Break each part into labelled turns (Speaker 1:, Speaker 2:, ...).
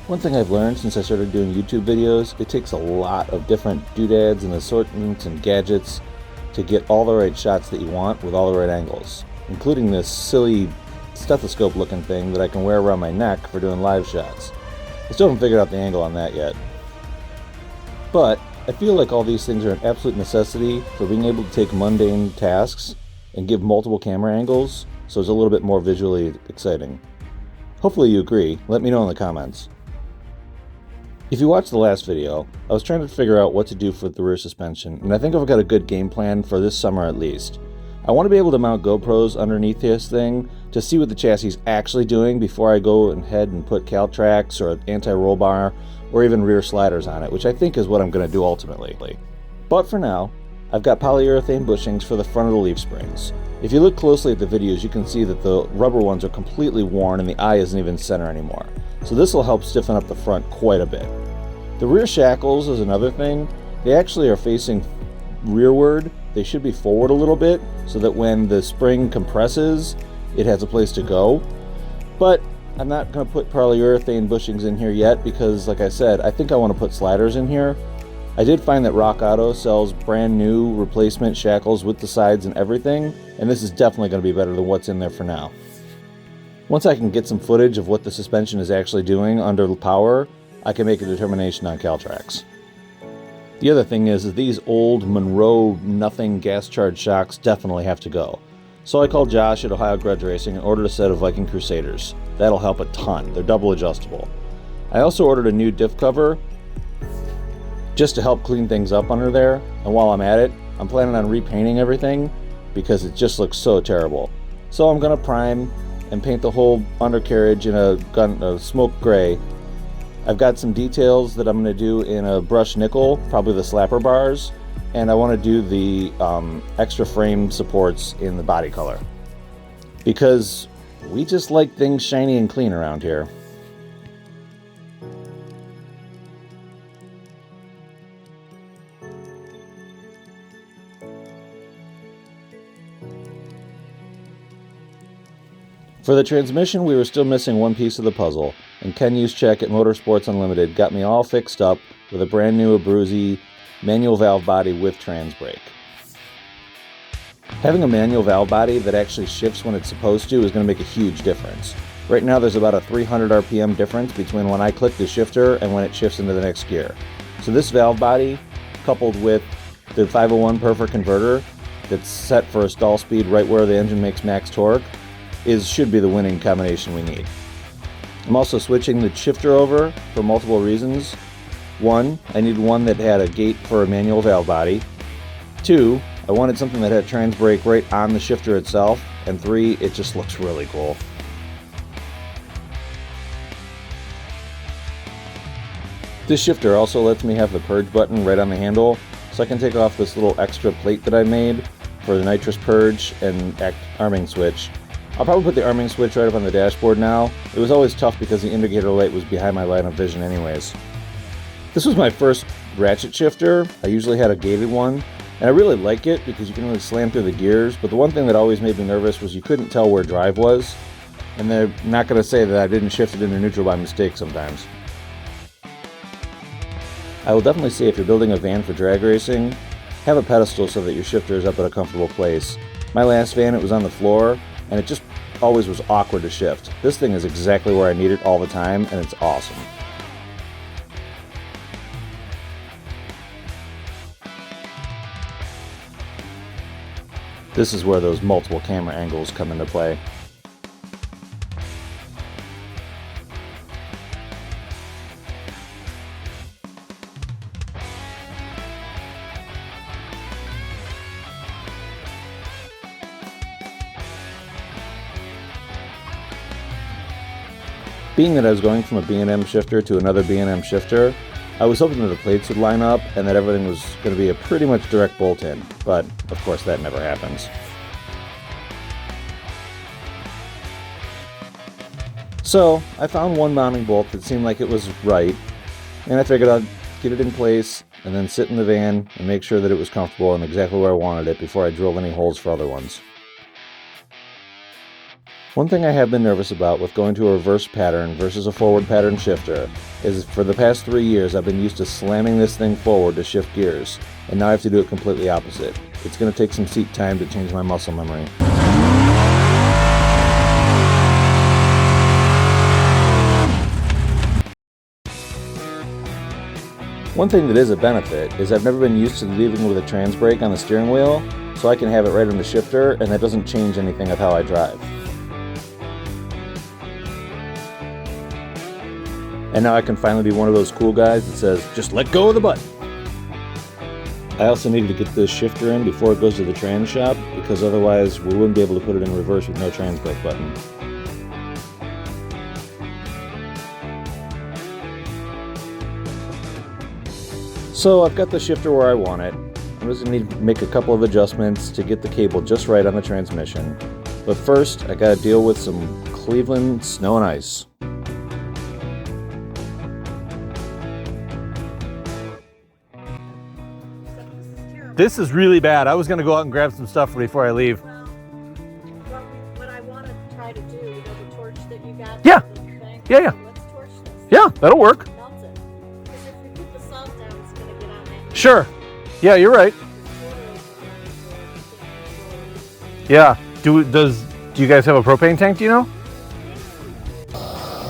Speaker 1: One thing I've learned since I started doing YouTube videos, it takes a lot of different doodads and assortments and gadgets to get all the right shots that you want with all the right angles, including this silly stethoscope looking thing that I can wear around my neck for doing live shots. I still haven't figured out the angle on that yet. But I feel like all these things are an absolute necessity for being able to take mundane tasks and give multiple camera angles so it's a little bit more visually exciting. Hopefully you agree. Let me know in the comments. If you watched the last video, I was trying to figure out what to do for the rear suspension, and I think I've got a good game plan for this summer at least. I want to be able to mount GoPros underneath this thing to see what the chassis is actually doing before I go ahead and put Caltrax or anti-roll bar or even rear sliders on it, which I think is what I'm going to do ultimately. But for now, I've got polyurethane bushings for the front of the leaf springs. If you look closely at the videos, you can see that the rubber ones are completely worn and the eye isn't even center anymore. So this will help stiffen up the front quite a bit. The rear shackles is another thing. They actually are facing rearward. They should be forward a little bit so that when the spring compresses, it has a place to go. But I'm not going to put polyurethane bushings in here yet because, like I said, I think I want to put sliders in here. I did find that Rock Auto sells brand new replacement shackles with the sides and everything, and this is definitely going to be better than what's in there for now. Once I can get some footage of what the suspension is actually doing under power, I can make a determination on Caltrax. The other thing is these old Monroe nothing gas charged shocks definitely have to go. So I called Josh at Ohio Grudge Racing and ordered a set of Viking Crusaders. That'll help a ton. They're double adjustable. I also ordered a new diff cover just to help clean things up under there. And while I'm at it, I'm planning on repainting everything because it just looks so terrible. So I'm going to prime and paint the whole undercarriage in a smoke gray. I've got some details that I'm going to do in a brushed nickel, probably the slapper bars, and I want to do the extra frame supports in the body color. Because we just like things shiny and clean around here. For the transmission, we were still missing one piece of the puzzle, and Ken Juszczyk at Motorsports Unlimited got me all fixed up with a brand new Abruzzi manual valve body with trans brake. Having a manual valve body that actually shifts when it's supposed to is going to make a huge difference. Right now there's about a 300 RPM difference between when I click the shifter and when it shifts into the next gear. So this valve body, coupled with the 501 Perfor converter that's set for a stall speed right where the engine makes max torque, should be the winning combination we need. I'm also switching the shifter over for multiple reasons. One, I needed one that had a gate for a manual valve body. Two, I wanted something that had trans brake right on the shifter itself. And three, it just looks really cool. This shifter also lets me have the purge button right on the handle, so I can take off this little extra plate that I made for the nitrous purge and arming switch. I'll probably put the arming switch right up on the dashboard now. It was always tough because the indicator light was behind my line of vision anyways. This was my first ratchet shifter. I usually had a gated one, and I really like it because you can really slam through the gears, but the one thing that always made me nervous was you couldn't tell where drive was, and they're not going to say that I didn't shift it into neutral by mistake sometimes. I will definitely say if you're building a van for drag racing, have a pedestal so that your shifter is up at a comfortable place. My last van, it was on the floor, and it just always was awkward to shift. This thing is exactly where I need it all the time, and it's awesome. This is where those multiple camera angles come into play. Being that I was going from a B&M shifter to another B&M shifter, I was hoping that the plates would line up and that everything was going to be a pretty much direct bolt-in, but of course that never happens. So I found one mounting bolt that seemed like it was right, and I figured I'd get it in place and then sit in the van and make sure that it was comfortable and exactly where I wanted it before I drilled any holes for other ones. One thing I have been nervous about with going to a reverse pattern versus a forward pattern shifter is for the past 3 years I've been used to slamming this thing forward to shift gears, and now I have to do it completely opposite. It's going to take some seat time to change my muscle memory. One thing that is a benefit is I've never been used to leaving with a trans brake on the steering wheel, so I can have it right on the shifter, and that doesn't change anything of how I drive. And now I can finally be one of those cool guys that says, just let go of the button. I also needed to get this shifter in before it goes to the trans shop, because otherwise we wouldn't be able to put it in reverse with no trans brake button. So I've got the shifter where I want it. I'm just going to need to make a couple of adjustments to get the cable just right on the transmission. But first, I got to deal with some Cleveland snow and ice. This is really bad. I was going to go out and grab some stuff before I leave.
Speaker 2: Well, what I want to try to do, you know, the torch that you got.
Speaker 1: Yeah.
Speaker 2: Thing,
Speaker 1: Yeah.
Speaker 2: Let's torch this.
Speaker 1: Yeah, that'll work.
Speaker 2: Melt it. Because if we put the salt down, it's going to get on that.
Speaker 1: Sure. Yeah, you're right. Yeah. Do you guys have a propane tank, do you know?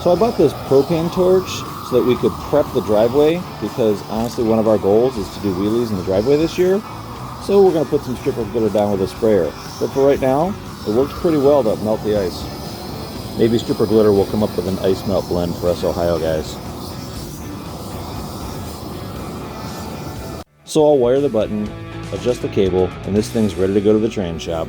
Speaker 1: So I bought this propane torch so that we could prep the driveway, because honestly one of our goals is to do wheelies in the driveway this year. So we're going to put some stripper glitter down with a sprayer. But for right now, it works pretty well to melt the ice. Maybe stripper glitter will come up with an ice melt blend for us Ohio guys. So I'll wire the button, adjust the cable, and this thing's ready to go to the trans shop.